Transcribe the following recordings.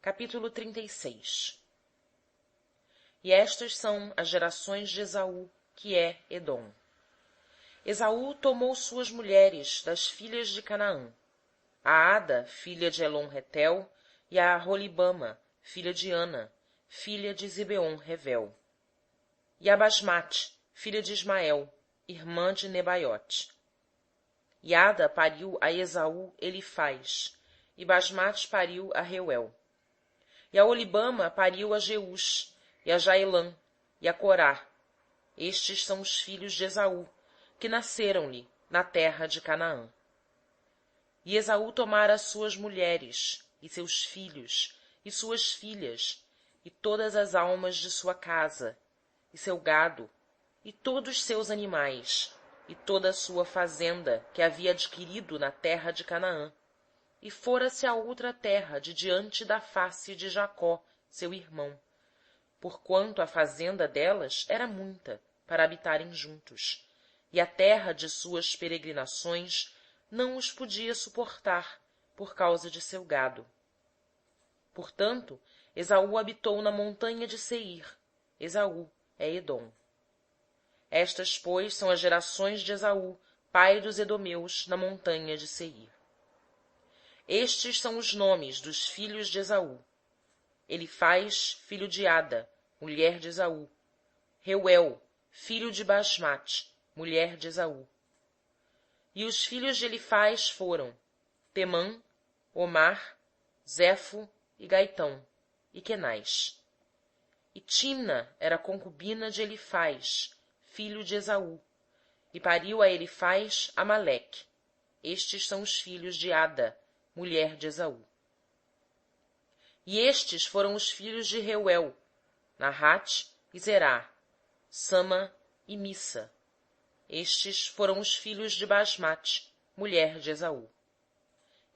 Capítulo 36. E estas são as gerações de Esaú, que é Edom. Esaú tomou suas mulheres das filhas de Canaã, a Ada, filha de Elon-Retel, e a Aholibama, filha de Ana, filha de Zibeon-Revel. E a Basmate, filha de Ismael, irmã de Nebaiote. E Ada pariu a Esaú Elifaz, e Basmate pariu a Reuel. E a Olibama pariu a Jeus, e a Jaelã, e a Corá. Estes são os filhos de Esaú, que nasceram-lhe na terra de Canaã. E Esaú tomara suas mulheres, e seus filhos, e suas filhas, e todas as almas de sua casa, e seu gado, e todos seus animais, e toda a sua fazenda que havia adquirido na terra de Canaã, e fora-se a outra terra de diante da face de Jacó, seu irmão, porquanto a fazenda delas era muita, para habitarem juntos, e a terra de suas peregrinações não os podia suportar, por causa de seu gado. Portanto, Esaú habitou na montanha de Seir. Esaú é Edom. Estas, pois, são as gerações de Esaú, pai dos edomeus, na montanha de Seir. Estes são os nomes dos filhos de Esaú: Elifaz, filho de Ada, mulher de Esaú; Reuel, filho de Basmate, mulher de Esaú. E os filhos de Elifaz foram Temã, Omar, Zefo e Gaitão, e Quenaz. E Timna era concubina de Elifaz, filho de Esaú, e pariu a Elifaz Amaleque. Estes são os filhos de Ada, mulher de Esaú. E estes foram os filhos de Reuel, Nahat e Zerá, Sama e Missa. Estes foram os filhos de Basmate, mulher de Esaú.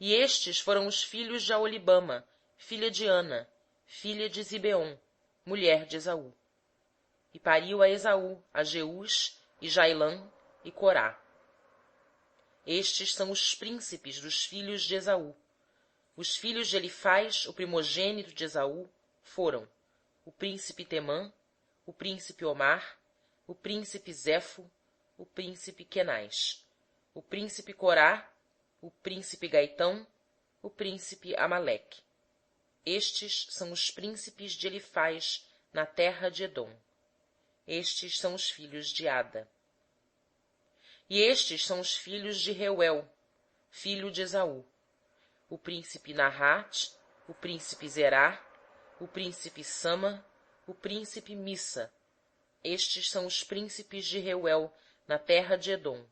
E estes foram os filhos de Aholibama, filha de Ana, filha de Zibeon, mulher de Esaú. E pariu a Esaú a Jeus e Jailã e Corá. Estes são os príncipes dos filhos de Esaú. Os filhos de Elifaz, o primogênito de Esaú, foram o príncipe Temã, o príncipe Omar, o príncipe Zefo, o príncipe Quenaz, o príncipe Corá, o príncipe Gaitão, o príncipe Amaleque. Estes são os príncipes de Elifaz na terra de Edom. Estes são os filhos de Ada. E estes são os filhos de Reuel, filho de Esaú: o príncipe Nahat, o príncipe Zerá, o príncipe Sama, o príncipe Missa. Estes são os príncipes de Reuel na terra de Edom.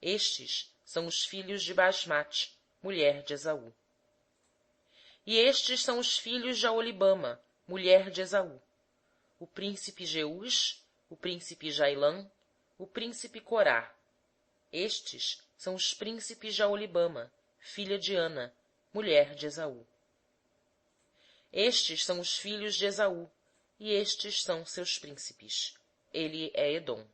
Estes são os filhos de Basmate, mulher de Esaú. E estes são os filhos de Aholibama, mulher de Esaú: o príncipe Jeus, o príncipe Jailã, o príncipe Corá. Estes são os príncipes de Aholibama, filha de Ana, mulher de Esaú. Estes são os filhos de Esaú, e estes são seus príncipes. Ele é Edom.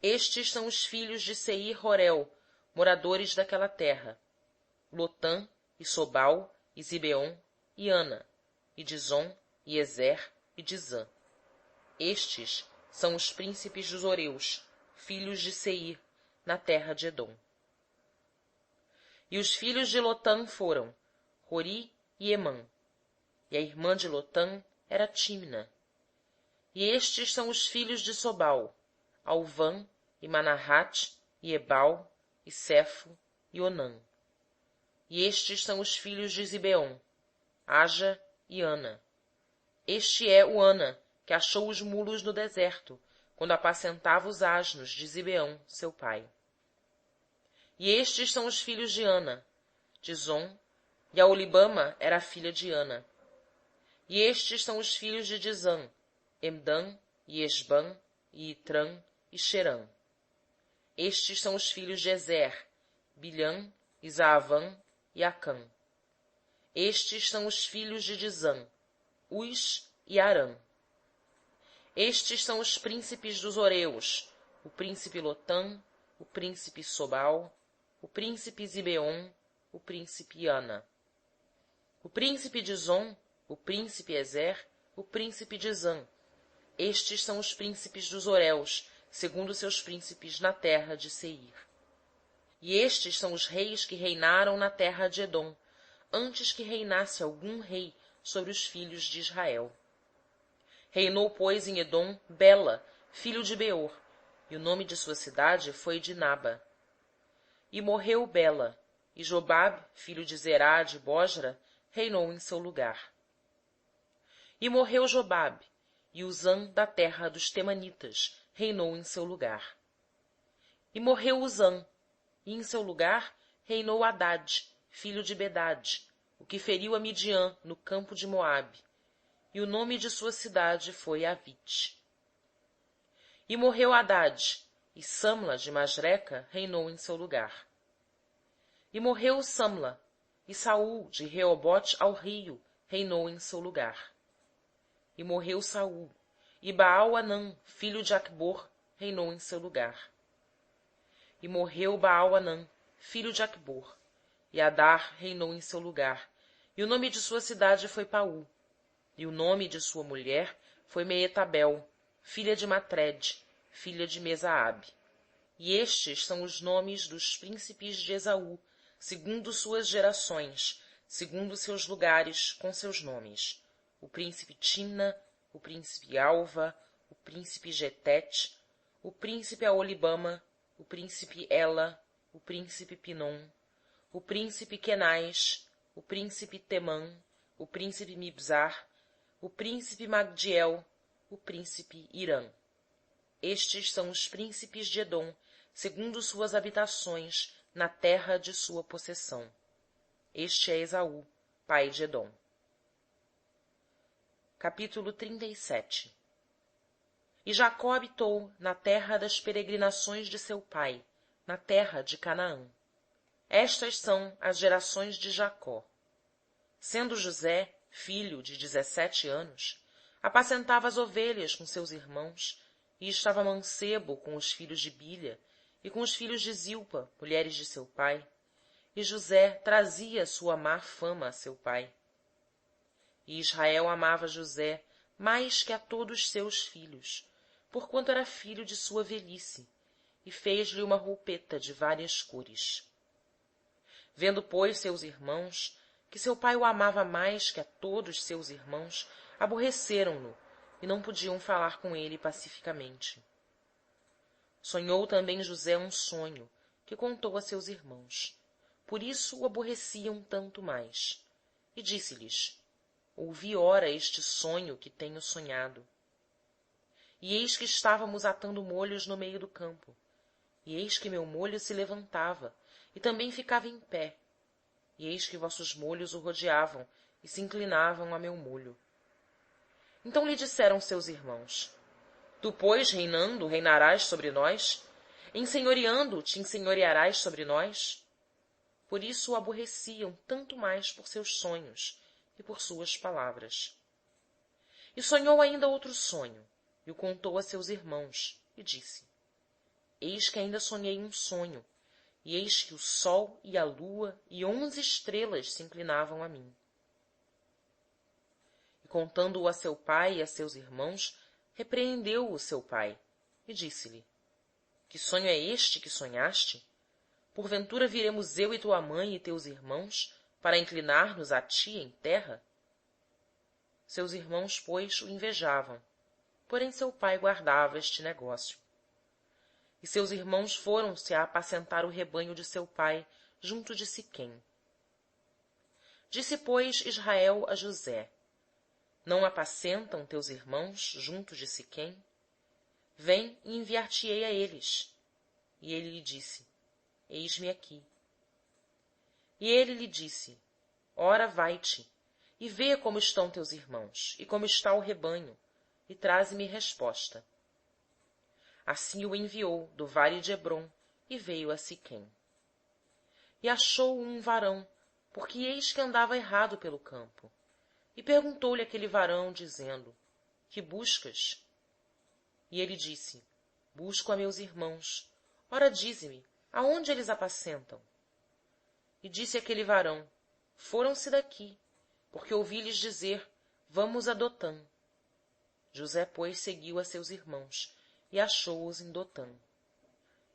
Estes são os filhos de Seir-Horel, moradores daquela terra: Lotã, e Sobal, e Zibeon, e Ana, e Dizon, e Ezer, e Dizã. Estes são os príncipes dos Horeus, filhos de Seir, na terra de Edom. E os filhos de Lotã foram Hori e Emã. E a irmã de Lotã era Timna. E estes são os filhos de Sobal: Alvã, e Manahat, e Ebal, e Cefo, e Onã. E estes são os filhos de Zibeon: Aja e Ana. Este é o Ana, que achou os mulos no deserto, quando apacentava os asnos de Zibeão, seu pai. E estes são os filhos de Ana: Dizon, e a Aholibama era a filha de Ana. E estes são os filhos de Dizã: Emdã, e Esbã, e Itrã, e Xerã. Estes são os filhos de Ezer: Bilhã, e Zaavã, e Acã. Estes são os filhos de Dizã: Uz e Arã. Estes são os príncipes dos Horeus: o príncipe Lotã, o príncipe Sobal, o príncipe Zibeon, o príncipe Ana. o príncipe de Zom, o príncipe Ezer, o príncipe de Zã. Estes são os príncipes dos Horeus, segundo seus príncipes na terra de Seir. E estes são os reis que reinaram na terra de Edom, antes que reinasse algum rei sobre os filhos de Israel. Reinou, pois, em Edom Bela, filho de Beor, e o nome de sua cidade foi Dinaba. E morreu Bela, e Jobabe, filho de Zerá de Bosra, reinou em seu lugar. E morreu Jobabe, e Uzã da terra dos Temanitas reinou em seu lugar. E morreu Uzã, e em seu lugar reinou Hadade, filho de Bedade, o que feriu a Midian no campo de Moabe, e o nome de sua cidade foi Avite. E morreu Hadade, e Samla de Masreca reinou em seu lugar. E morreu Samla, e Saul de Reobote ao rio reinou em seu lugar. E morreu Saul, e Baal-Anã, filho de Acbor, reinou em seu lugar. E morreu Baal-Anã, filho de Acbor, e Adar reinou em seu lugar, e o nome de sua cidade foi Paú, e o nome de sua mulher foi Meetabel, filha de Matred, filha de Mesaabe. E estes são os nomes dos príncipes de Esaú, segundo suas gerações, segundo seus lugares, com seus nomes: o príncipe Timna, o príncipe Alva, o príncipe Getete, o príncipe Aolibama, o príncipe Ela, o príncipe Pinom, o príncipe Kenaz, o príncipe Temã, o príncipe Mibzar, o príncipe Magdiel, o príncipe Irã. Estes são os príncipes de Edom, segundo suas habitações, na terra de sua possessão. Este é Esaú, pai de Edom. Capítulo 37. E Jacó habitou na terra das peregrinações de seu pai, na terra de Canaã. Estas são as gerações de Jacó. Sendo José, filho de 17 anos, apacentava as ovelhas com seus irmãos, e estava mancebo com os filhos de Bilha e com os filhos de Zilpa, mulheres de seu pai, e José trazia sua má fama a seu pai. E Israel amava José mais que a todos seus filhos, porquanto era filho de sua velhice, e fez-lhe uma roupeta de várias cores. Vendo, pois, seus irmãos, que seu pai o amava mais que a todos seus irmãos, aborreceram-no, e não podiam falar com ele pacificamente. Sonhou também José um sonho, que contou a seus irmãos. Por isso o aborreciam tanto mais. E disse-lhes: Ouvi ora este sonho que tenho sonhado. E eis que estávamos atando molhos no meio do campo. E eis que meu molho se levantava, e também ficava em pé. E eis que vossos molhos o rodeavam, e se inclinavam a meu molho. Então lhe disseram seus irmãos: Tu, pois, reinando, reinarás sobre nós? Ensenhoreando, te ensenhorearás sobre nós? Por isso o aborreciam tanto mais por seus sonhos e por suas palavras. E sonhou ainda outro sonho, e o contou a seus irmãos, e disse: Eis que ainda sonhei um sonho, e eis que o sol e a lua e 11 estrelas se inclinavam a mim. E contando-o a seu pai e a seus irmãos, repreendeu-o seu pai, e disse-lhe: Que sonho é este que sonhaste? Porventura viremos eu e tua mãe e teus irmãos, para inclinar-nos a ti em terra? Seus irmãos, pois, o invejavam, porém seu pai guardava este negócio. E seus irmãos foram-se a apacentar o rebanho de seu pai, junto de Siquém. Disse, pois, Israel a José: Não apacentam teus irmãos junto de Siquém? Vem e enviar-te-ei a eles. E ele lhe disse: Eis-me aqui. E ele lhe disse: Ora, vai-te, e vê como estão teus irmãos, e como está o rebanho, e traze-me resposta. Assim o enviou do vale de Hebrom, e veio a Siquém. E achou um varão, porque eis que andava errado pelo campo. E perguntou-lhe aquele varão, dizendo: Que buscas? E ele disse: Busco a meus irmãos. Ora, dize-me, aonde eles apacentam? E disse aquele varão: Foram-se daqui, porque ouvi-lhes dizer: vamos a Dotã. José, pois, seguiu a seus irmãos, e achou-os em Dotã.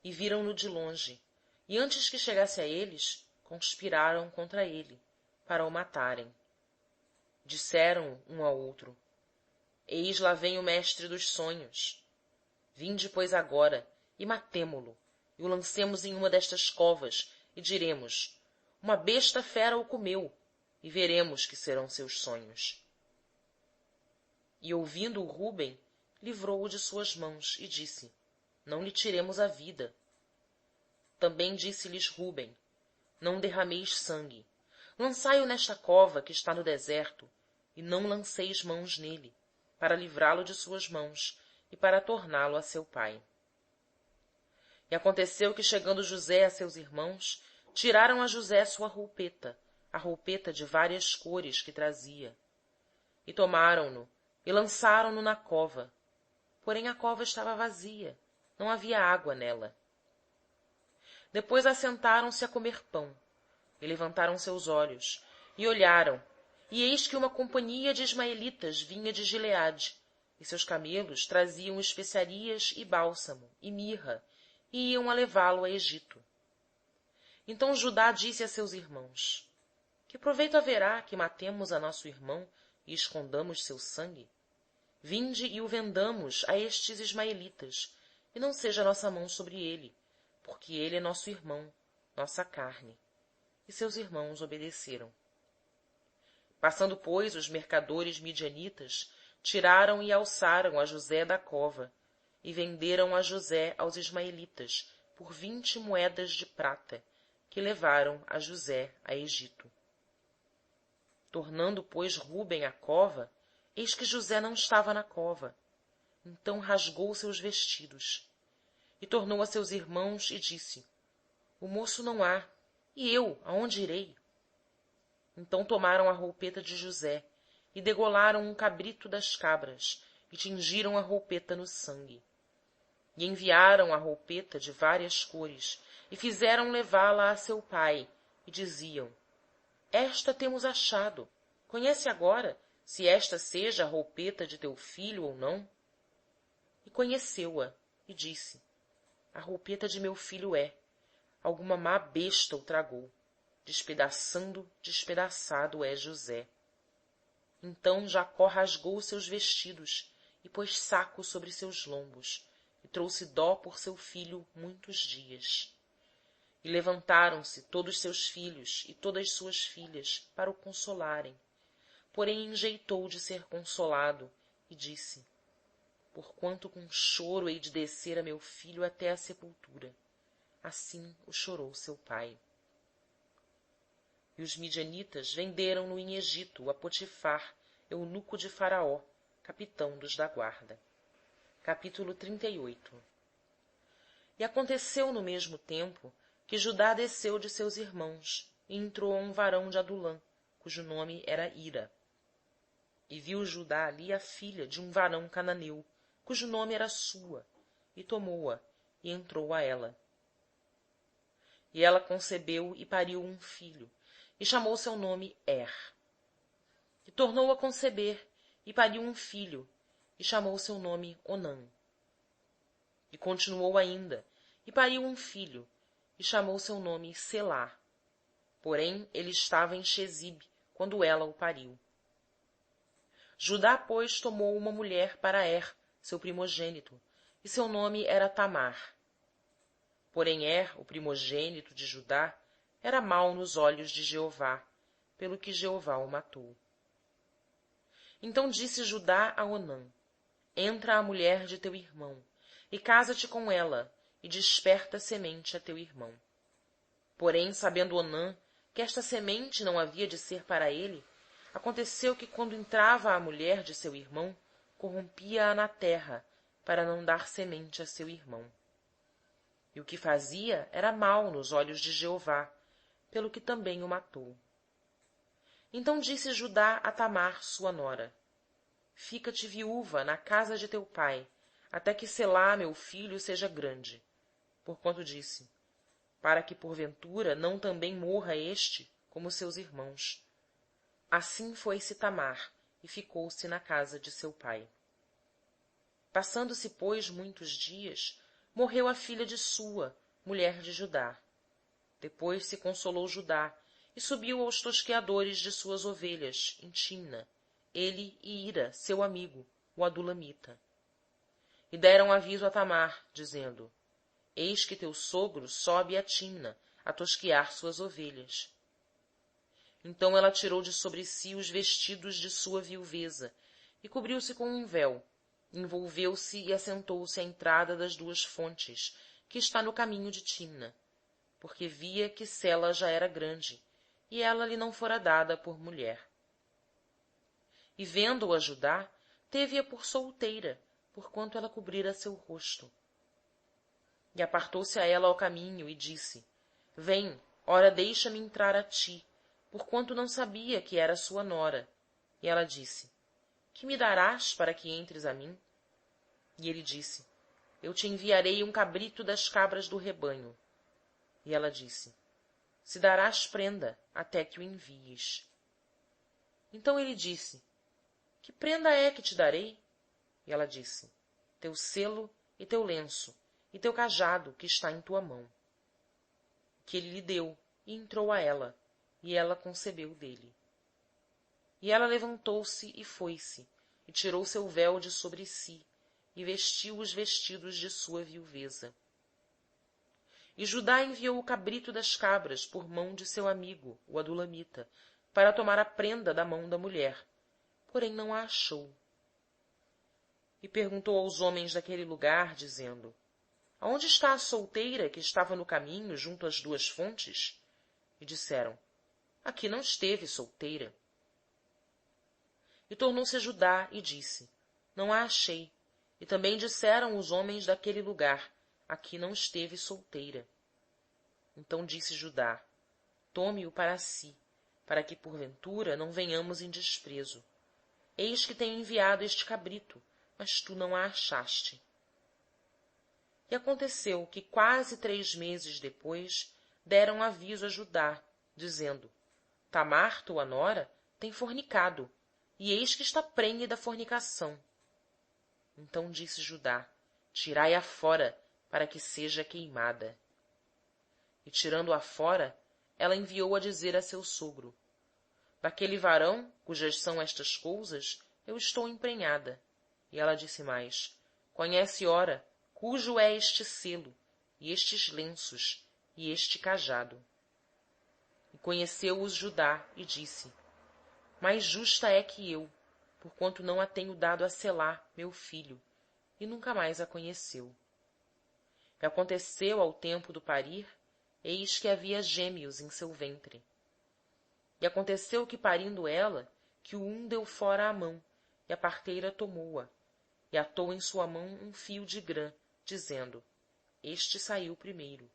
E viram-no de longe, e antes que chegasse a eles, conspiraram contra ele, para o matarem. Disseram um ao outro: eis lá vem o mestre dos sonhos. Vinde, pois, agora, e matemo-lo, e o lancemos em uma destas covas, e diremos: uma besta fera o comeu, e veremos que serão seus sonhos. E ouvindo-o Rúben, livrou-o de suas mãos, e disse: não lhe tiremos a vida. Também disse-lhes Rúben: não derrameis sangue, lançai-o nesta cova que está no deserto, e não lanceis mãos nele, para livrá-lo de suas mãos, e para torná-lo a seu pai. E aconteceu que, chegando José a seus irmãos, tiraram a José sua roupeta, a roupeta de várias cores que trazia. E tomaram-no, e lançaram-no na cova. Porém a cova estava vazia, não havia água nela. Depois assentaram-se a comer pão, e levantaram seus olhos, e olharam, e eis que uma companhia de ismaelitas vinha de Gileade, e seus camelos traziam especiarias e bálsamo, e mirra, e iam a levá-lo a Egito. Então Judá disse a seus irmãos: que proveito haverá que matemos a nosso irmão e escondamos seu sangue? Vinde e o vendamos a estes ismaelitas, e não seja nossa mão sobre ele, porque ele é nosso irmão, nossa carne. E seus irmãos obedeceram. Passando, pois, os mercadores midianitas, tiraram e alçaram a José da cova, e venderam a José aos ismaelitas por 20 moedas de prata, que levaram a José a Egito. Tornando, pois, Rúben à cova, eis que José não estava na cova. Então rasgou seus vestidos. E tornou a seus irmãos e disse: o moço não há, e eu aonde irei? Então tomaram a roupeta de José, e degolaram um cabrito das cabras, e tingiram a roupeta no sangue. E enviaram a roupeta de várias cores, e fizeram levá-la a seu pai, e diziam: esta temos achado. Conhece agora se esta seja a roupeta de teu filho ou não? E conheceu-a, e disse: a roupeta de meu filho é. Alguma má besta o tragou. Despedaçado é José. Então Jacó rasgou seus vestidos, e pôs saco sobre seus lombos, e trouxe dó por seu filho muitos dias. E levantaram-se todos seus filhos e todas suas filhas para o consolarem. Porém enjeitou de ser consolado, e disse: porquanto com choro hei de descer a meu filho até a sepultura. Assim o chorou seu pai. E os midianitas venderam-no em Egito a Potifar, eunuco de Faraó, capitão dos da guarda. Capítulo 38. E aconteceu no mesmo tempo que Judá desceu de seus irmãos, e entrou um varão de Adulã, cujo nome era Ira. E viu Judá ali a filha de um varão cananeu, cujo nome era Sua, e tomou-a, e entrou a ela. E ela concebeu e pariu um filho, e chamou seu nome E tornou a conceber, e pariu um filho, e chamou seu nome Onã. E continuou ainda, e pariu um filho, e chamou seu nome Selá. Porém ele estava em Xezibe, quando ela o pariu. Judá, pois, tomou uma mulher para seu primogênito, e seu nome era Tamar. Porém o primogênito de Judá, era mau nos olhos de Jeová, pelo que Jeová o matou. Então disse Judá a Onã: entra a mulher de teu irmão, e casa-te com ela, e desperta semente a teu irmão. Porém, sabendo Onã que esta semente não havia de ser para ele, aconteceu que, quando entrava a mulher de seu irmão, corrompia-a na terra, para não dar semente a seu irmão. E o que fazia era mau nos olhos de Jeová, pelo que também o matou. Então disse Judá a Tamar, sua nora: fica-te viúva na casa de teu pai, até que Selá, meu filho, seja grande. Porquanto disse: para que porventura não também morra este, como seus irmãos. Assim foi-se Tamar, e ficou-se na casa de seu pai. Passando-se, pois, muitos dias, morreu a filha de Sua, mulher de Judá. Depois se consolou Judá, e subiu aos tosqueadores de suas ovelhas, em Timna, ele e Ira, seu amigo, o adulamita. E deram aviso a Tamar, dizendo: Eis que teu sogro sobe a Timna, a tosquear suas ovelhas. Então ela tirou de sobre si os vestidos de sua viuveza, e cobriu-se com um véu, envolveu-se e assentou-se à entrada das 2 fontes, que está no caminho de Timna, porque via que Sela já era grande, e ela lhe não fora dada por mulher. E vendo-a Judá, teve-a por solteira, porquanto ela cobrira seu rosto. E apartou-se a ela ao caminho, e disse: Vem, ora deixa-me entrar a ti, porquanto não sabia que era sua nora. E ela disse: Que me darás para que entres a mim? E ele disse: Eu te enviarei um cabrito das cabras do rebanho. E ela disse: Se darás prenda, até que o envies. Então ele disse: Que prenda é que te darei? E ela disse: Teu selo e teu lenço, e teu cajado que está em tua mão. Que ele lhe deu, e entrou a ela, e ela concebeu dele. E ela levantou-se e foi-se, e tirou seu véu de sobre si, e vestiu os vestidos de sua viuveza. E Judá enviou o cabrito das cabras por mão de seu amigo, o adulamita, para tomar a prenda da mão da mulher, porém não a achou. E perguntou aos homens daquele lugar, dizendo: Aonde está a solteira que estava no caminho junto às 2 fontes? E disseram: Aqui não esteve solteira. E tornou-se a Judá e disse: Não a achei. E também disseram os homens daquele lugar: Aqui não esteve solteira. Então disse Judá: Tome-o para si, para que porventura não venhamos em desprezo. Eis que tenho enviado este cabrito, mas tu não a achaste. E aconteceu que quase 3 meses depois deram aviso a Judá, dizendo: Tamar, tua nora, tem fornicado, e eis que está prenhe da fornicação. Então disse Judá: Tirai-a fora, para que seja queimada. E tirando-a fora, ela enviou a dizer a seu sogro: Daquele varão, cujas são estas coisas, eu estou emprenhada. E ela disse mais: Conhece, ora, cujo é este selo, e estes lenços, e este cajado. E conheceu-os Judá, e disse: Mais justa é que eu, porquanto não a tenho dado a Selá, meu filho, e nunca mais a conheceu. E aconteceu ao tempo do parir, eis que havia gêmeos em seu ventre. E aconteceu que, parindo ela, que o um deu fora a mão, e a parteira tomou-a, e atou em sua mão um fio de grã, dizendo: Este saiu primeiro.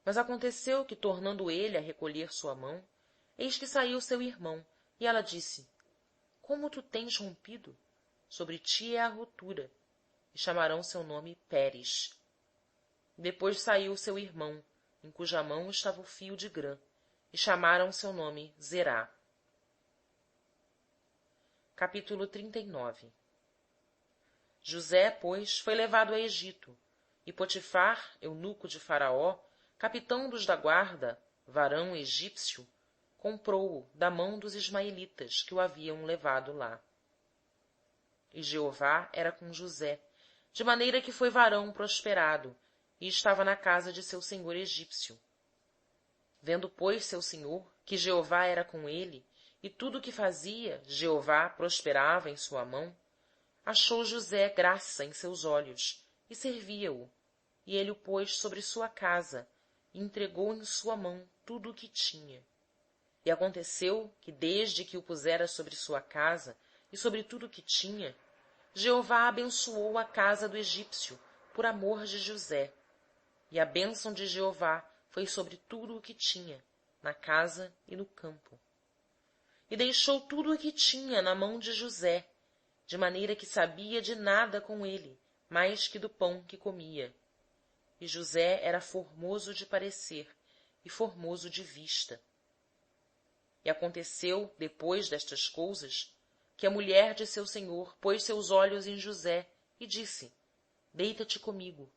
Mas aconteceu que, tornando ele a recolher sua mão, eis que saiu seu irmão, e ela disse: Como tu tens rompido? Sobre ti é a rotura, e chamarão seu nome Péres. Depois saiu seu irmão, em cuja mão estava o fio de grã, e chamaram seu nome Zerá. Capítulo 39. José, pois, foi levado a Egito, e Potifar, eunuco de Faraó, capitão dos da guarda, varão egípcio, comprou-o da mão dos ismaelitas que o haviam levado lá. E Jeová era com José, de maneira que foi varão prosperado, e estava na casa de seu senhor egípcio. Vendo, pois, seu senhor, que Jeová era com ele, e tudo o que fazia, Jeová prosperava em sua mão, achou José graça em seus olhos, e servia-o, e ele o pôs sobre sua casa, e entregou em sua mão tudo o que tinha. E aconteceu que, desde que o pusera sobre sua casa, e sobre tudo o que tinha, Jeová abençoou a casa do egípcio, por amor de José. E a bênção de Jeová foi sobre tudo o que tinha, na casa e no campo. E deixou tudo o que tinha na mão de José, de maneira que sabia de nada com ele, mais que do pão que comia. E José era formoso de parecer e formoso de vista. E aconteceu, depois destas coisas, que a mulher de seu senhor pôs seus olhos em José e disse: Deita-te comigo.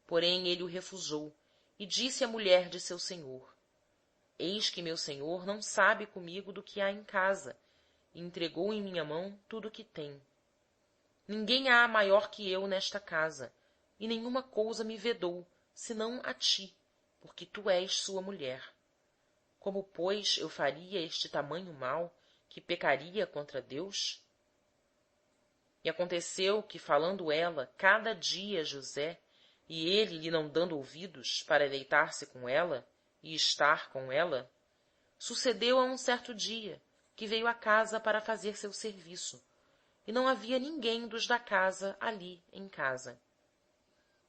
Porém ele o recusou, e disse à mulher de seu senhor: Eis que meu senhor não sabe comigo do que há em casa, e entregou em minha mão tudo o que tem. Ninguém há maior que eu nesta casa, e nenhuma coisa me vedou, senão a ti, porque tu és sua mulher. Como, pois, eu faria este tamanho mal, que pecaria contra Deus? E aconteceu que, falando ela cada dia a José, e ele lhe não dando ouvidos para deitar-se com ela e estar com ela, sucedeu a um certo dia que veio à casa para fazer seu serviço, e não havia ninguém dos da casa ali em casa.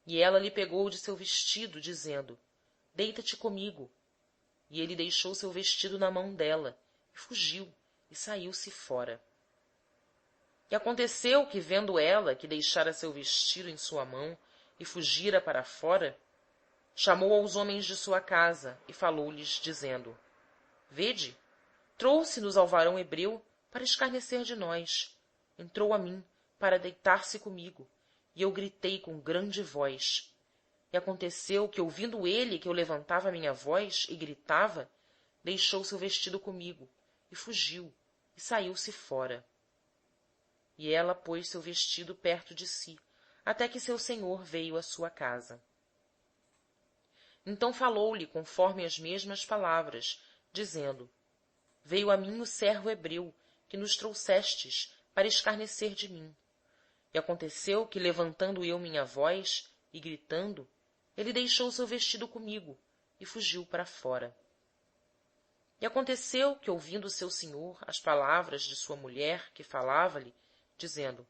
E ela lhe pegou de seu vestido, dizendo: Deita-te comigo. E ele deixou seu vestido na mão dela, e fugiu, e saiu-se fora. E aconteceu que, vendo ela que deixara seu vestido em sua mão, e fugira para fora, chamou aos homens de sua casa, e falou-lhes, dizendo: Vede, trouxe-nos ao varão hebreu para escarnecer de nós. Entrou a mim para deitar-se comigo, e eu gritei com grande voz. E aconteceu que, ouvindo ele que eu levantava a minha voz e gritava, deixou seu vestido comigo, e fugiu, e saiu-se fora. E ela pôs seu vestido perto de si, até que seu senhor veio à sua casa. Então falou-lhe conforme as mesmas palavras, dizendo: Veio a mim o servo hebreu, que nos trouxestes, para escarnecer de mim. E aconteceu que, levantando eu minha voz e gritando, ele deixou seu vestido comigo e fugiu para fora. E aconteceu que, ouvindo seu senhor as palavras de sua mulher, que falava-lhe, dizendo: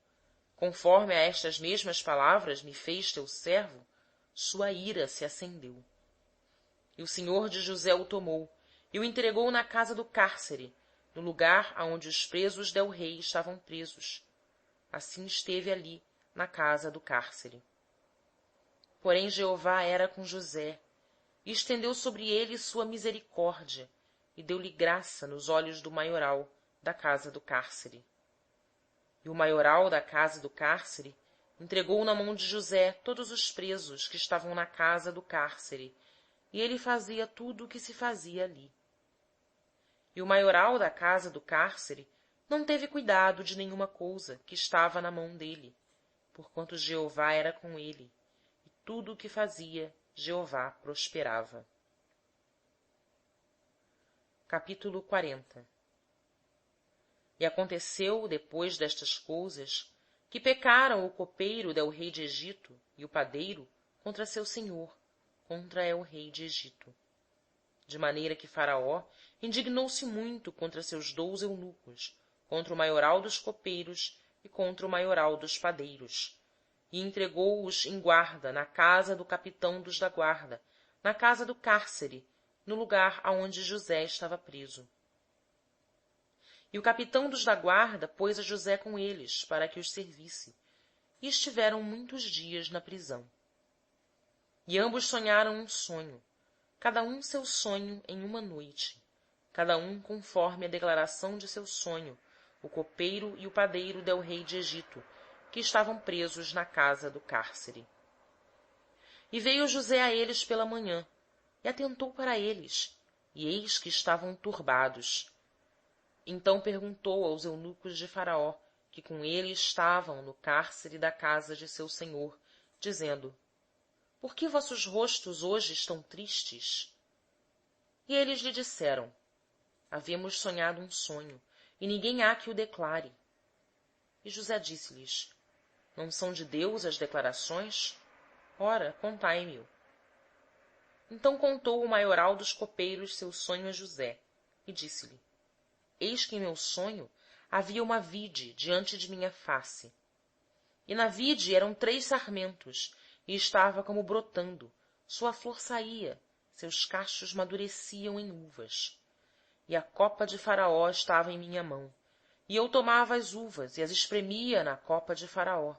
Conforme a estas mesmas palavras me fez teu servo, sua ira se acendeu. E o senhor de José o tomou e o entregou na casa do cárcere, no lugar aonde os presos del rei estavam presos. Assim esteve ali, na casa do cárcere. Porém Jeová era com José, e estendeu sobre ele sua misericórdia, e deu-lhe graça nos olhos do maioral da casa do cárcere. E o maioral da casa do cárcere entregou na mão de José todos os presos que estavam na casa do cárcere, e ele fazia tudo o que se fazia ali. E o maioral da casa do cárcere não teve cuidado de nenhuma coisa que estava na mão dele, porquanto Jeová era com ele, e tudo o que fazia, Jeová prosperava. Capítulo 40. E aconteceu, depois destas coisas, que pecaram o copeiro del rei de Egito e o padeiro contra seu senhor, contra el rei de Egito. De maneira que Faraó indignou-se muito contra seus 12 eunucos, contra o maioral dos copeiros e contra o maioral dos padeiros, e entregou-os em guarda na casa do capitão dos da guarda, na casa do cárcere, no lugar aonde José estava preso. E o capitão dos da guarda pôs a José com eles, para que os servisse, e estiveram muitos dias na prisão. E ambos sonharam um sonho, cada um seu sonho em uma noite, cada um conforme a declaração de seu sonho, o copeiro e o padeiro del rei de Egito, que estavam presos na casa do cárcere. E veio José a eles pela manhã, e atentou para eles, e eis que estavam turbados. Então perguntou aos eunucos de Faraó, que com ele estavam no cárcere da casa de seu senhor, dizendo: Por que vossos rostos hoje estão tristes? E eles lhe disseram: Havemos sonhado um sonho, e ninguém há que o declare. E José disse-lhes: Não são de Deus as declarações? Ora, contai-me-o. Então contou o maioral dos copeiros seu sonho a José, e disse-lhe: Eis que em meu sonho havia uma vide diante de minha face. E na vide eram 3 sarmentos, e estava como brotando, sua flor saía, seus cachos madureciam em uvas. E a copa de Faraó estava em minha mão, e eu tomava as uvas e as espremia na copa de Faraó,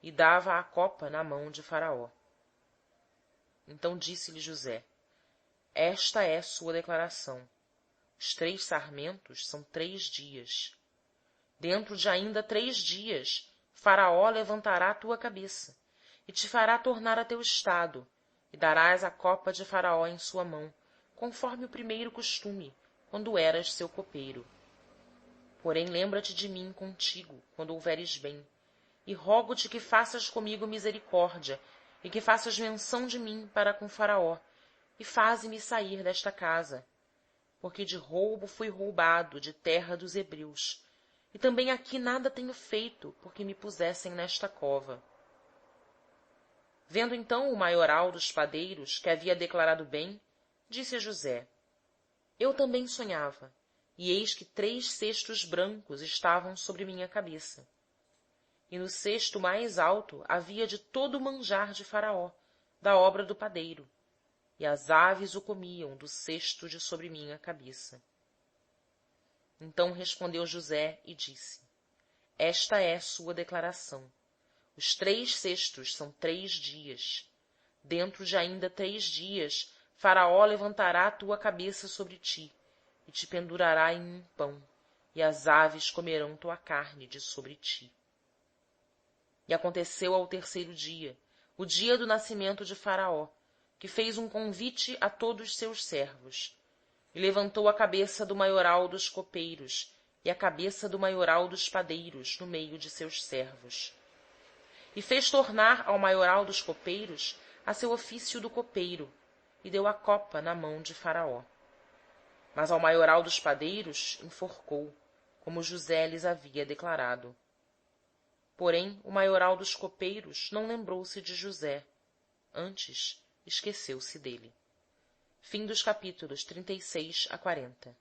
e dava a copa na mão de Faraó. Então disse-lhe José: Esta é sua declaração. Os 3 sarmentos são 3 dias. Dentro de ainda 3 dias, Faraó levantará a tua cabeça, e te fará tornar a teu estado, e darás a copa de Faraó em sua mão, conforme o primeiro costume, quando eras seu copeiro. Porém lembra-te de mim contigo, quando houveres bem, e rogo-te que faças comigo misericórdia, e que faças menção de mim para com Faraó, e faze-me sair desta casa. Porque de roubo fui roubado de terra dos hebreus, e também aqui nada tenho feito, porque me pusessem nesta cova. Vendo então o maioral dos padeiros, que havia declarado bem, disse a José: Eu também sonhava, e eis que 3 cestos brancos estavam sobre minha cabeça. E no cesto mais alto havia de todo o manjar de Faraó, da obra do padeiro, e as aves o comiam do cesto de sobre minha cabeça. Então respondeu José e disse: Esta é sua declaração. Os 3 cestos são 3 dias. Dentro de ainda 3 dias, Faraó levantará a tua cabeça sobre ti, e te pendurará em um pão, e as aves comerão tua carne de sobre ti. E aconteceu ao 3º dia, o dia do nascimento de Faraó, que fez um convite a todos seus servos, e levantou a cabeça do maioral dos copeiros e a cabeça do maioral dos padeiros no meio de seus servos. E fez tornar ao maioral dos copeiros a seu ofício do copeiro, e deu a copa na mão de Faraó. Mas ao maioral dos padeiros enforcou, como José lhes havia declarado. Porém o maioral dos copeiros não lembrou-se de José, antes esqueceu-se dele. Fim dos capítulos 36 a 40.